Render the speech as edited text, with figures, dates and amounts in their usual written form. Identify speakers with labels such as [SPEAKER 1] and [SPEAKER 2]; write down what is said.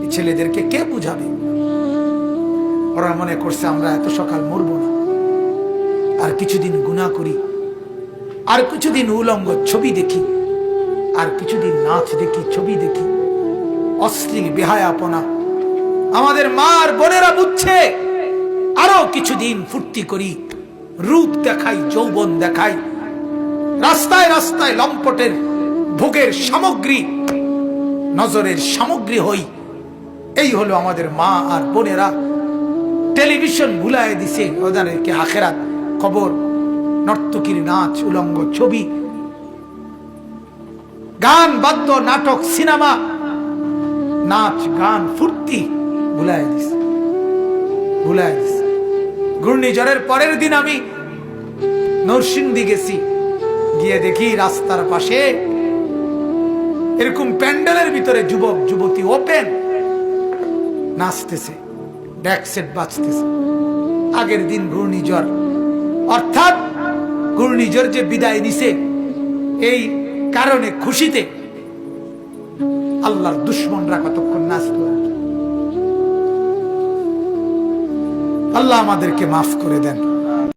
[SPEAKER 1] এই ছেলেদেরকে কে বুঝাবে? ওরা মনে করছে আমরা এত সকাল মরবো না, আর কিছুদিন গুনাহ করি, আর কিছুদিন উলঙ্গ ছবি দেখি, আর কিছুদিন নাচ দেখি, ছবি দেখি, অশ্লীল বেহায়াপনা। আমাদের মা আর বোনেরা বুঝছে আরো কিছুদিন ফুর্তি করি, রূপ দেখাই, যৌবন দেখাই, রাস্তায় রাস্তায় লম্পটের ভোগের সামগ্রী, নজরের সামগ্রী হই। এই হলো আমাদের মা আর বোনেরা। টেলিভিশন ভুলায় দিছে ওদেরকে আখেরাত, কবর, নর্তকীর নাচ, উলঙ্গ ছবি, গান, বাদ্য, নাটক, সিনেমা, নাচ, গান, ফুর্তি ভুলায় দিছে, ভুলায় দিছে। ঘূর্ণিঝড়ের পরের দিন আমি নরসিংদী গেছি, গিয়ে দেখি রাস্তার পাশে এরকম প্যান্ডেলের ভিতরে যুবক যুবতী ওপেন নাচতেছে, ডেক সেট বাজতেছে। আগের দিন ঘূর্ণিঝড়, অর্থাৎ ঘূর্ণিঝড় যে বিদায় নিছে এই কারণে খুশিতে আল্লাহর দুশমনরা কতক্ষণ নাচত। আল্লাহ আমাদেরকে মাফ করে দেন।